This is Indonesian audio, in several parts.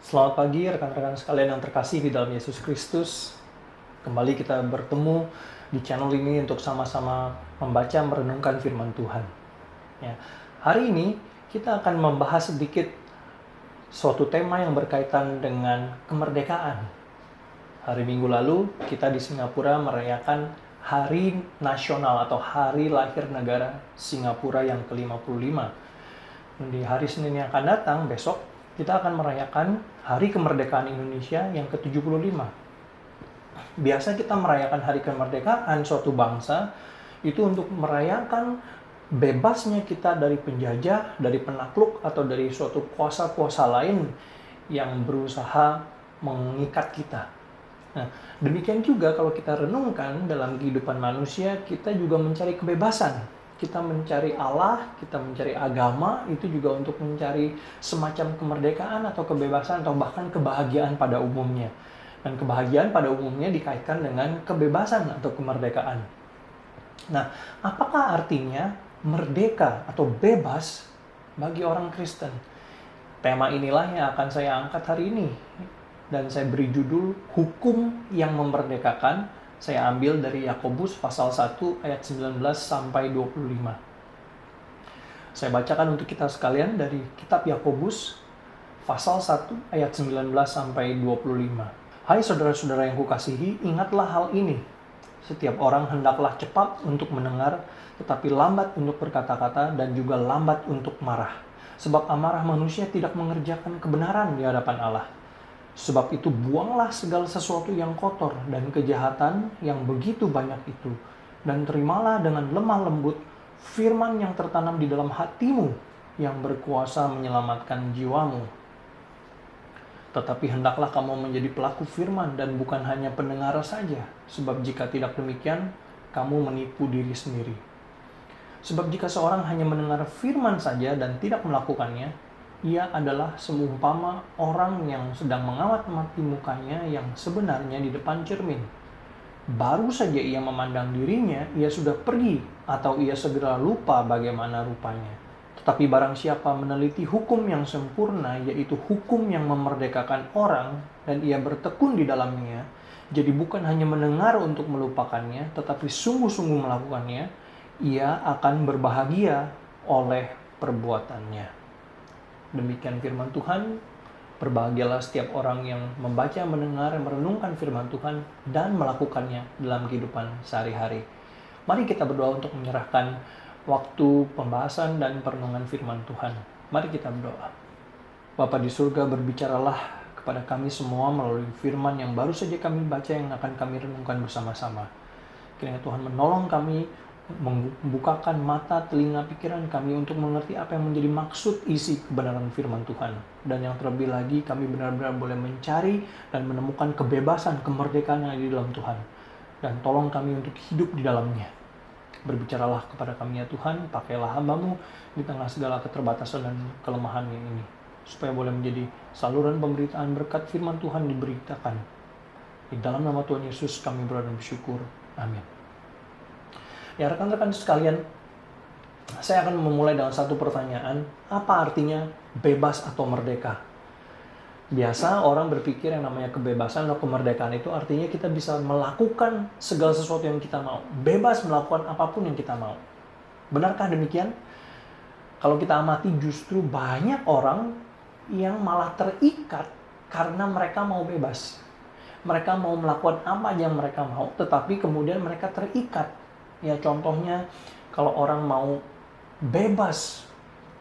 Selamat pagi rekan-rekan sekalian yang terkasih di dalam Yesus Kristus. Kembali kita bertemu di channel ini untuk sama-sama membaca merenungkan firman Tuhan. Ya. Hari ini kita akan membahas sedikit suatu tema yang berkaitan dengan kemerdekaan. Hari Minggu lalu kita di Singapura merayakan Hari Nasional atau Hari Lahir Negara Singapura yang ke-55. Di hari Senin yang akan datang, besok, kita akan merayakan Hari Kemerdekaan Indonesia yang ke-75. Biasa kita merayakan Hari Kemerdekaan suatu bangsa itu untuk merayakan bebasnya kita dari penjajah, dari penakluk, atau dari suatu kuasa-kuasa lain yang berusaha mengikat kita. Nah, demikian juga kalau kita renungkan dalam kehidupan manusia, kita juga mencari kebebasan. Kita mencari Allah, kita mencari agama, itu juga untuk mencari semacam kemerdekaan atau kebebasan atau bahkan kebahagiaan pada umumnya. Dan kebahagiaan pada umumnya dikaitkan dengan kebebasan atau kemerdekaan. Nah, apakah artinya merdeka atau bebas bagi orang Kristen? Tema inilah yang akan saya angkat hari ini. Dan saya beri judul Hukum yang Memerdekakan. Saya ambil dari Yakobus pasal 1 ayat 19 sampai 25. Saya bacakan untuk kita sekalian dari kitab Yakobus pasal 1 ayat 19 sampai 25. Hai saudara-saudara yang kukasihi, ingatlah hal ini. Setiap orang hendaklah cepat untuk mendengar, tetapi lambat untuk berkata-kata dan juga lambat untuk marah. Sebab amarah manusia tidak mengerjakan kebenaran di hadapan Allah. Sebab itu buanglah segala sesuatu yang kotor dan kejahatan yang begitu banyak itu, dan terimalah dengan lemah lembut firman yang tertanam di dalam hatimu yang berkuasa menyelamatkan jiwamu. Tetapi hendaklah kamu menjadi pelaku firman dan bukan hanya pendengar saja, sebab jika tidak demikian, kamu menipu diri sendiri. Sebab jika seorang hanya mendengar firman saja dan tidak melakukannya, ia adalah seumpama orang yang sedang mengamati mukanya yang sebenarnya di depan cermin. Baru saja ia memandang dirinya, ia sudah pergi, atau ia segera lupa bagaimana rupanya. Tetapi barang siapa meneliti hukum yang sempurna, yaitu hukum yang memerdekakan orang, dan ia bertekun di dalamnya, jadi bukan hanya mendengar untuk melupakannya, tetapi sungguh-sungguh melakukannya, ia akan berbahagia oleh perbuatannya. Demikian firman Tuhan. Berbahagialah setiap orang yang membaca, mendengar, merenungkan firman Tuhan, dan melakukannya dalam kehidupan sehari-hari. Mari kita berdoa untuk menyerahkan waktu pembahasan dan perenungan firman Tuhan. Mari kita berdoa. Bapa di surga, berbicaralah kepada kami semua melalui firman yang baru saja kami baca, yang akan kami renungkan bersama-sama. Kiranya Tuhan menolong kami, membukakan mata, telinga, pikiran kami untuk mengerti apa yang menjadi maksud isi kebenaran firman Tuhan. Dan yang terlebih lagi, kami benar-benar boleh mencari dan menemukan kebebasan, kemerdekaan yang ada di dalam Tuhan. Dan tolong kami untuk hidup di dalamnya. Berbicaralah kepada kami ya Tuhan, pakailah hamba-Mu di tengah segala keterbatasan dan kelemahan ini, supaya boleh menjadi saluran pemberitaan berkat firman Tuhan diberitakan. Di dalam nama Tuhan Yesus kami berdoa dan bersyukur. Amin. Ya rekan-rekan sekalian, saya akan memulai dengan satu pertanyaan. Apa artinya bebas atau merdeka? Biasa orang berpikir yang namanya kebebasan atau kemerdekaan itu artinya kita bisa melakukan segala sesuatu yang kita mau. Bebas melakukan apapun yang kita mau. Benarkah demikian? Kalau kita amati justru banyak orang yang malah terikat karena mereka mau bebas. Mereka mau melakukan apa yang mereka mau, tetapi kemudian mereka terikat. Ya contohnya kalau orang mau bebas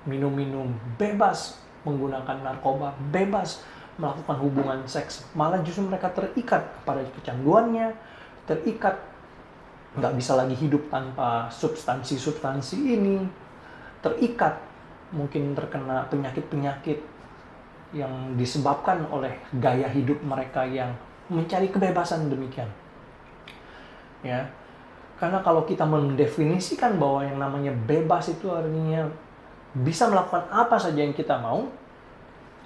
minum-minum, bebas menggunakan narkoba, bebas melakukan hubungan seks, malah justru mereka terikat kepada kecanduannya, terikat nggak bisa lagi hidup tanpa substansi-substansi ini, terikat mungkin terkena penyakit-penyakit yang disebabkan oleh gaya hidup mereka yang mencari kebebasan demikian. Ya. Karena kalau kita mendefinisikan bahwa yang namanya bebas itu artinya bisa melakukan apa saja yang kita mau,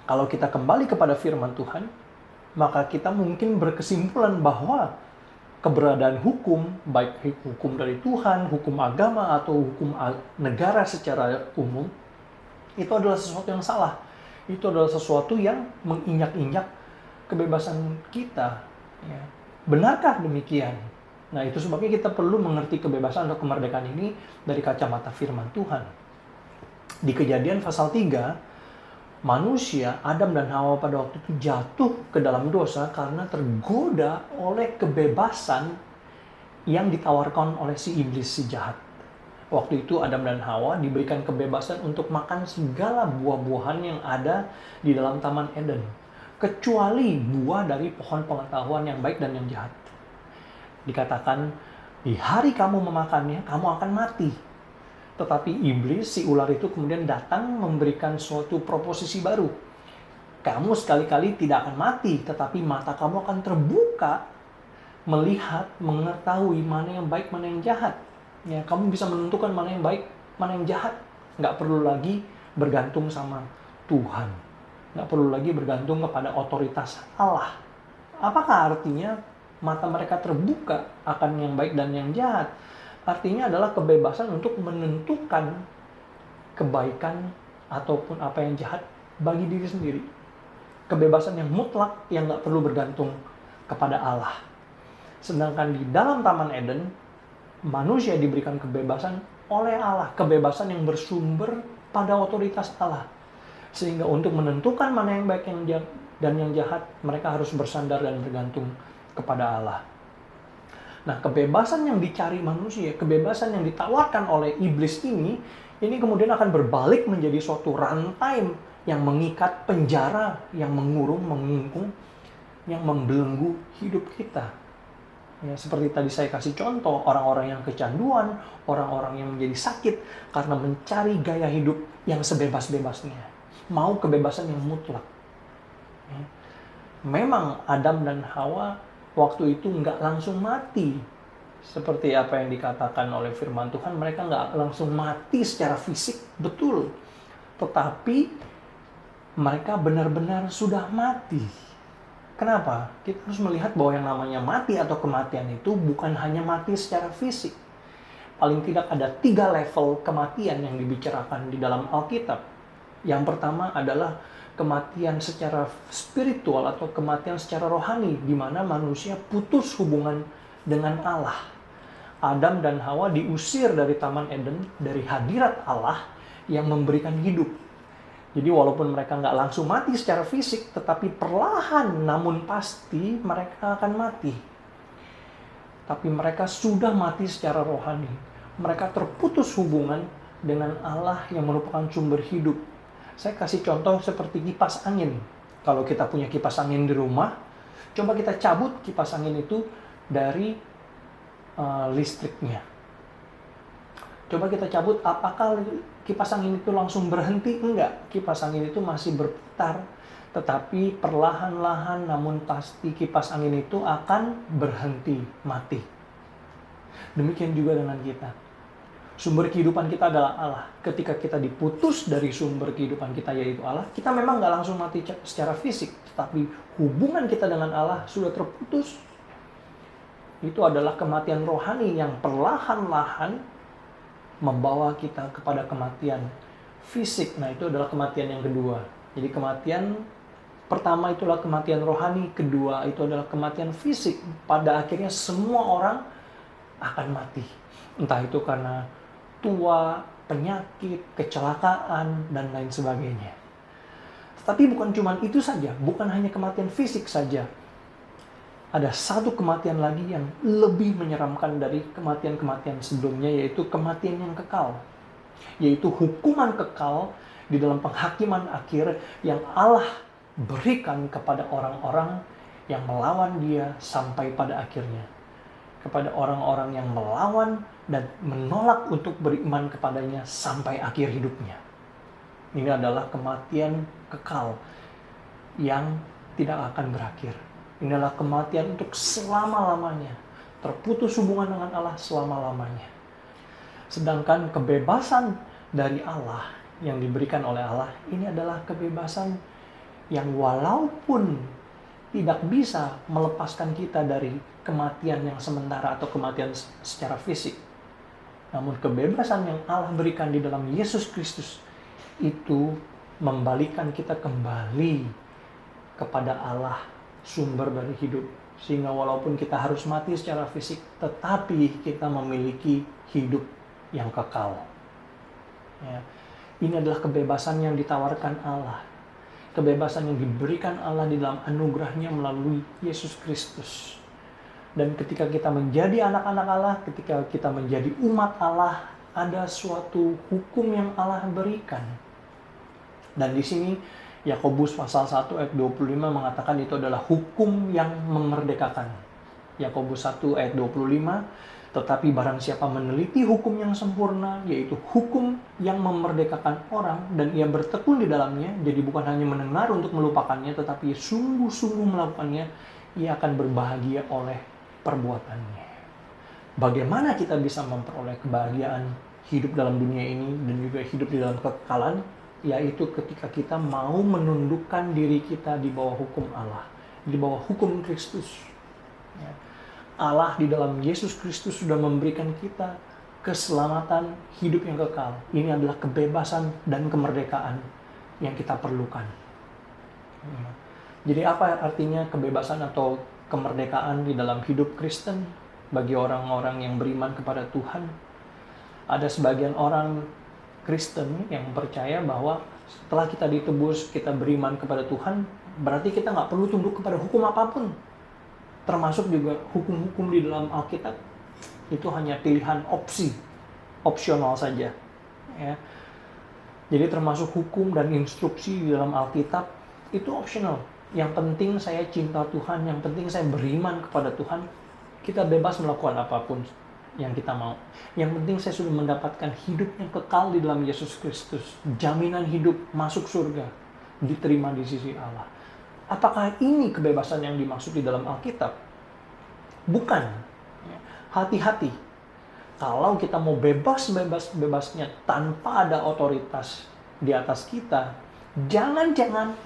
kalau kita kembali kepada firman Tuhan, maka kita mungkin berkesimpulan bahwa keberadaan hukum, baik hukum dari Tuhan, hukum agama, atau hukum negara secara umum, itu adalah sesuatu yang salah. Itu adalah sesuatu yang menginjak-injak kebebasan kita. Ya. Benarkah demikian? Nah, itu sebabnya kita perlu mengerti kebebasan atau kemerdekaan ini dari kacamata firman Tuhan. Di Kejadian pasal 3, manusia, Adam dan Hawa pada waktu itu jatuh ke dalam dosa karena tergoda oleh kebebasan yang ditawarkan oleh si iblis, si jahat. Waktu itu Adam dan Hawa diberikan kebebasan untuk makan segala buah-buahan yang ada di dalam Taman Eden, kecuali buah dari pohon pengetahuan yang baik dan yang jahat. Dikatakan, di hari kamu memakannya, kamu akan mati. Tetapi iblis, si ular itu kemudian datang memberikan suatu proposisi baru. Kamu sekali-kali tidak akan mati, tetapi mata kamu akan terbuka, melihat, mengetahui mana yang baik, mana yang jahat. Ya, kamu bisa menentukan mana yang baik, mana yang jahat. Nggak perlu lagi bergantung sama Tuhan. Nggak perlu lagi bergantung kepada otoritas Allah. Apakah artinya mata mereka terbuka akan yang baik dan yang jahat? Artinya adalah kebebasan untuk menentukan kebaikan ataupun apa yang jahat bagi diri sendiri. Kebebasan yang mutlak yang nggak perlu bergantung kepada Allah. Sedangkan di dalam Taman Eden, manusia diberikan kebebasan oleh Allah. Kebebasan yang bersumber pada otoritas Allah. Sehingga untuk menentukan mana yang baik dan yang jahat, mereka harus bersandar dan bergantung kepada Allah. Nah, kebebasan yang dicari manusia, kebebasan yang ditawarkan oleh iblis ini kemudian akan berbalik menjadi suatu rantai yang mengikat, penjara, yang mengurung, mengungkung, yang membelenggu hidup kita. Ya, seperti tadi saya kasih contoh, orang-orang yang kecanduan, orang-orang yang menjadi sakit karena mencari gaya hidup yang sebebas-bebasnya. Mau kebebasan yang mutlak. Ya. Memang Adam dan Hawa waktu itu nggak langsung mati. Seperti apa yang dikatakan oleh firman Tuhan, mereka nggak langsung mati secara fisik, betul. Tetapi mereka benar-benar sudah mati. Kenapa? Kita harus melihat bahwa yang namanya mati atau kematian itu bukan hanya mati secara fisik. Paling tidak ada 3 level kematian yang dibicarakan di dalam Alkitab. Yang pertama adalah kematian secara spiritual atau kematian secara rohani, di mana manusia putus hubungan dengan Allah. Adam dan Hawa diusir dari Taman Eden, dari hadirat Allah yang memberikan hidup. Jadi walaupun mereka nggak langsung mati secara fisik, tetapi perlahan namun pasti mereka akan mati. Tapi mereka sudah mati secara rohani. Mereka terputus hubungan dengan Allah yang merupakan sumber hidup. Saya kasih contoh seperti kipas angin. Kalau kita punya kipas angin di rumah, coba kita cabut kipas angin itu dari listriknya. Coba kita cabut, apakah kipas angin itu langsung berhenti? Enggak, kipas angin itu masih berputar. Tetapi perlahan-lahan namun pasti kipas angin itu akan berhenti, mati. Demikian juga dengan kita. Sumber kehidupan kita adalah Allah. Ketika kita diputus dari sumber kehidupan kita yaitu Allah, kita memang nggak langsung mati secara fisik, tetapi hubungan kita dengan Allah sudah terputus. Itu adalah kematian rohani yang perlahan-lahan membawa kita kepada kematian fisik. Nah, itu adalah kematian yang kedua. Jadi kematian pertama itulah kematian rohani, kedua itu adalah kematian fisik. Pada akhirnya semua orang akan mati. Entah itu karena tua, penyakit, kecelakaan, dan lain sebagainya. Tapi bukan cuma itu saja, bukan hanya kematian fisik saja. Ada satu kematian lagi yang lebih menyeramkan dari kematian-kematian sebelumnya, yaitu kematian yang kekal. Yaitu hukuman kekal di dalam penghakiman akhir yang Allah berikan kepada orang-orang yang melawan Dia sampai pada akhirnya. Kepada orang-orang yang melawan dan menolak untuk beriman kepadanya sampai akhir hidupnya. Ini adalah kematian kekal yang tidak akan berakhir. Ini adalah kematian untuk selama-lamanya. Terputus hubungan dengan Allah selama-lamanya. Sedangkan kebebasan dari Allah yang diberikan oleh Allah, ini adalah kebebasan yang walaupun tidak bisa melepaskan kita dari kematian yang sementara atau kematian secara fisik. Namun kebebasan yang Allah berikan di dalam Yesus Kristus itu membalikan kita kembali kepada Allah, sumber dari hidup. Sehingga walaupun kita harus mati secara fisik, tetapi kita memiliki hidup yang kekal. Ya. Ini adalah kebebasan yang ditawarkan Allah. Kebebasan yang diberikan Allah di dalam anugerahnya melalui Yesus Kristus. Dan ketika kita menjadi anak-anak Allah, ketika kita menjadi umat Allah, ada suatu hukum yang Allah berikan. Dan di sini Yakobus pasal 1 ayat 25 mengatakan itu adalah hukum yang memerdekakan. Yakobus 1 ayat 25, tetapi barang siapa meneliti hukum yang sempurna, yaitu hukum yang memerdekakan orang, dan ia bertekun di dalamnya, jadi bukan hanya mendengar untuk melupakannya, tetapi sungguh-sungguh melakukannya, ia akan berbahagia oleh perbuatannya. Bagaimana kita bisa memperoleh kebahagiaan hidup dalam dunia ini, dan juga hidup di dalam kekekalan? Yaitu ketika kita mau menundukkan diri kita di bawah hukum Allah, di bawah hukum Kristus. Ya. Allah di dalam Yesus Kristus sudah memberikan kita keselamatan hidup yang kekal. Ini adalah kebebasan dan kemerdekaan yang kita perlukan. Ya. Jadi apa artinya kebebasan atau kemerdekaan di dalam hidup Kristen bagi orang-orang yang beriman kepada Tuhan? Ada sebagian orang Kristen yang percaya bahwa setelah kita ditebus, kita beriman kepada Tuhan, berarti kita nggak perlu tunduk kepada hukum apapun. Termasuk juga hukum-hukum di dalam Alkitab, itu hanya pilihan opsional saja. Ya. Jadi termasuk hukum dan instruksi di dalam Alkitab, itu optional. Yang penting saya cinta Tuhan, yang penting saya beriman kepada Tuhan, kita bebas melakukan apapun yang kita mau. Yang penting saya sudah mendapatkan hidup yang kekal di dalam Yesus Kristus. Jaminan hidup masuk surga, diterima di sisi Allah. Apakah ini kebebasan yang dimaksud di dalam Alkitab? Bukan. Hati-hati. Kalau kita mau bebasnya tanpa ada otoritas di atas kita, jangan-jangan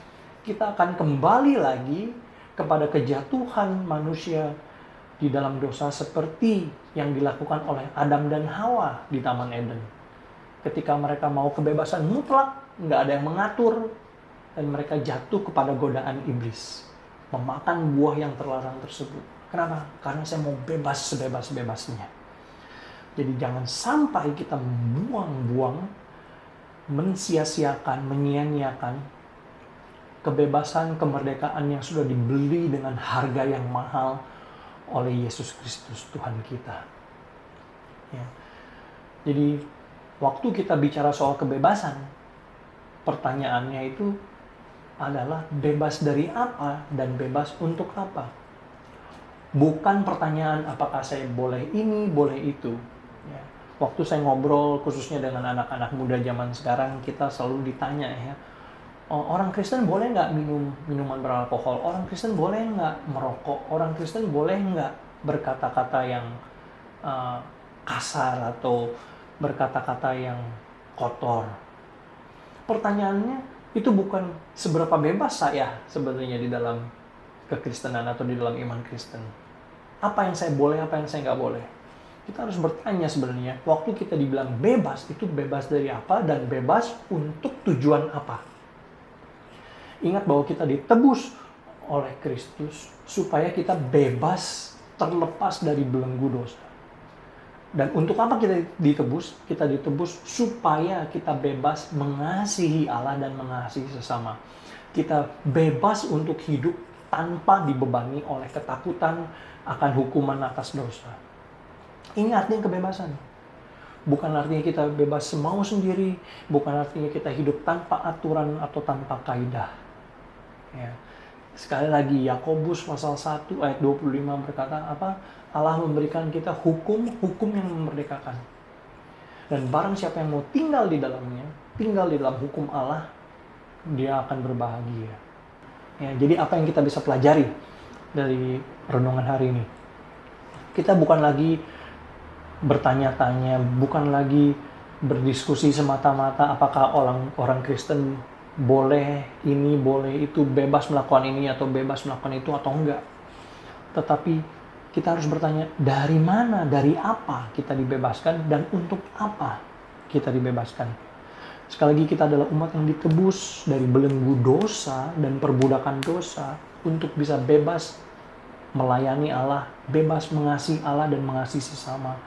kita akan kembali lagi kepada kejatuhan manusia di dalam dosa seperti yang dilakukan oleh Adam dan Hawa di Taman Eden. Ketika mereka mau kebebasan mutlak, nggak ada yang mengatur, dan mereka jatuh kepada godaan iblis, memakan buah yang terlarang tersebut. Kenapa? Karena saya mau bebas sebebas-bebasnya. Jadi jangan sampai kita membuang-buang, mensia-siakan, menyia-nyiakan kebebasan, kemerdekaan yang sudah dibeli dengan harga yang mahal oleh Yesus Kristus Tuhan kita. Ya. Jadi waktu kita bicara soal kebebasan, pertanyaannya itu adalah bebas dari apa dan bebas untuk apa. Bukan pertanyaan apakah saya boleh ini, boleh itu. Ya. Waktu saya ngobrol khususnya dengan anak-anak muda zaman sekarang, kita selalu ditanya ya, orang Kristen boleh nggak minum minuman beralkohol? Orang Kristen boleh nggak merokok? Orang Kristen boleh nggak berkata-kata yang kasar atau berkata-kata yang kotor? Pertanyaannya itu bukan seberapa bebas saya sebenarnya di dalam kekristenan atau di dalam iman Kristen. Apa yang saya boleh, apa yang saya nggak boleh? Kita harus bertanya sebenarnya, waktu kita dibilang bebas, itu bebas dari apa dan bebas untuk tujuan apa? Ingat bahwa kita ditebus oleh Kristus supaya kita bebas terlepas dari belenggu dosa. Dan untuk apa kita ditebus? Kita ditebus supaya kita bebas mengasihi Allah dan mengasihi sesama. Kita bebas untuk hidup tanpa dibebani oleh ketakutan akan hukuman atas dosa. Ini artinya kebebasan. Bukan artinya kita bebas semau sendiri, bukan artinya kita hidup tanpa aturan atau tanpa kaidah. Ya. Sekali lagi Yakobus pasal 1 ayat 25 berkata apa? Allah memberikan kita hukum yang memerdekakan. Dan barang siapa yang mau tinggal di dalamnya, tinggal di dalam hukum Allah, dia akan berbahagia. Ya, jadi apa yang kita bisa pelajari dari renungan hari ini? Kita bukan lagi bertanya-tanya, bukan lagi berdiskusi semata-mata apakah orang Kristen boleh ini, boleh itu, bebas melakukan ini atau bebas melakukan itu atau enggak. Tetapi kita harus bertanya, dari mana, dari apa kita dibebaskan dan untuk apa kita dibebaskan. Sekali lagi, kita adalah umat yang ditebus dari belenggu dosa dan perbudakan dosa untuk bisa bebas melayani Allah, bebas mengasihi Allah dan mengasihi sesama.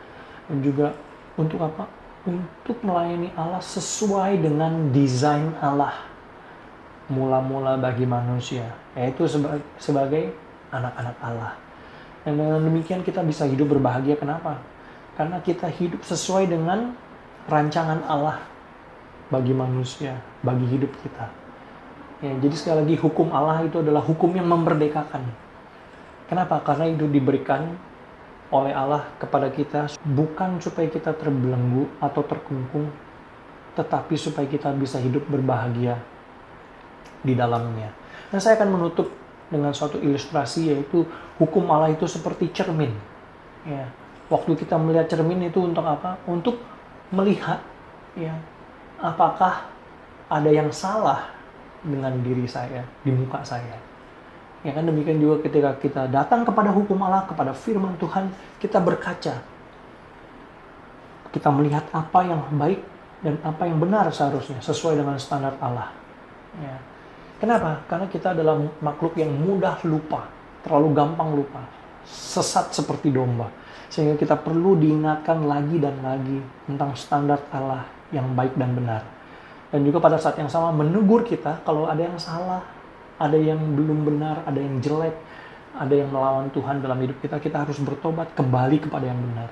Dan juga untuk apa? Untuk melayani Allah sesuai dengan desain Allah mula-mula bagi manusia, yaitu sebagai anak-anak Allah. Dan dengan demikian kita bisa hidup berbahagia. Kenapa? Karena kita hidup sesuai dengan rancangan Allah bagi manusia, bagi hidup kita. Ya, jadi sekali lagi, hukum Allah itu adalah hukum yang memerdekakan. Kenapa? Karena itu diberikan oleh Allah kepada kita bukan supaya kita terbelenggu atau terkungkung, tetapi supaya kita bisa hidup berbahagia di dalamnya. Dan saya akan menutup dengan suatu ilustrasi, yaitu hukum Allah itu seperti cermin. Ya, waktu kita melihat cermin itu untuk apa? Untuk melihat, ya, apakah ada yang salah dengan diri saya, di muka saya. Ya kan, demikian juga ketika kita datang kepada hukum Allah, kepada firman Tuhan, kita berkaca. Kita melihat apa yang baik dan apa yang benar seharusnya, sesuai dengan standar Allah. Ya. Kenapa? Karena kita adalah makhluk yang mudah lupa, terlalu gampang lupa, sesat seperti domba. Sehingga kita perlu diingatkan lagi dan lagi tentang standar Allah yang baik dan benar. Dan juga pada saat yang sama menegur kita kalau ada yang salah, ada yang belum benar, ada yang jelek, ada yang melawan Tuhan dalam hidup kita. Kita harus bertobat kembali kepada yang benar.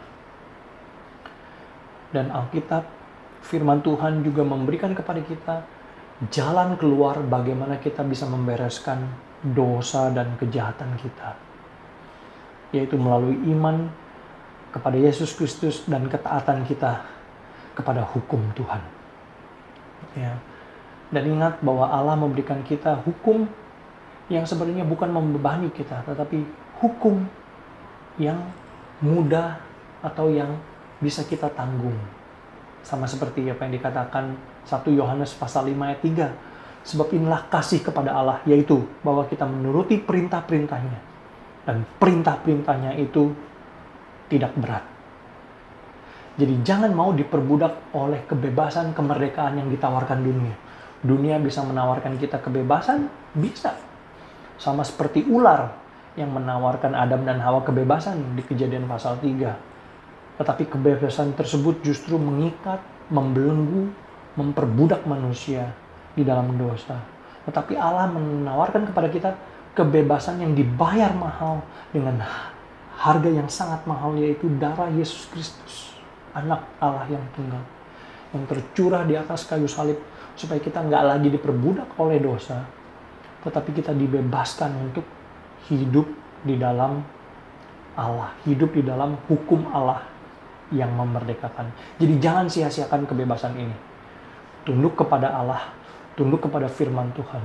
Dan Alkitab, firman Tuhan juga memberikan kepada kita jalan keluar bagaimana kita bisa membereskan dosa dan kejahatan kita, yaitu melalui iman kepada Yesus Kristus dan ketaatan kita kepada hukum Tuhan. Ya. Dan ingat bahwa Allah memberikan kita hukum yang sebenarnya bukan membebani kita, tetapi hukum yang mudah atau yang bisa kita tanggung. Sama seperti apa yang dikatakan 1 Yohanes pasal 5 ayat 3. Sebab inilah kasih kepada Allah, yaitu bahwa kita menuruti perintah-perintahnya. Dan perintah-perintahnya itu tidak berat. Jadi jangan mau diperbudak oleh kebebasan, kemerdekaan yang ditawarkan dunia. Dunia bisa menawarkan kita kebebasan, bisa. Sama seperti ular yang menawarkan Adam dan Hawa kebebasan di Kejadian pasal 3. Tetapi kebebasan tersebut justru mengikat, membelenggu, memperbudak manusia di dalam dosa. Tetapi Allah menawarkan kepada kita kebebasan yang dibayar mahal dengan harga yang sangat mahal, yaitu darah Yesus Kristus, anak Allah yang tunggal, yang tercurah di atas kayu salib, supaya kita nggak lagi diperbudak oleh dosa, tetapi kita dibebaskan untuk hidup di dalam Allah, hidup di dalam hukum Allah yang memerdekakan. Jadi jangan sia-siakan kebebasan ini. Tunduk kepada Allah, tunduk kepada firman Tuhan.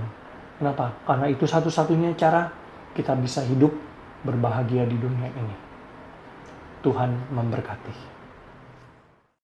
Kenapa? Karena itu satu-satunya cara kita bisa hidup berbahagia di dunia ini. Tuhan memberkati.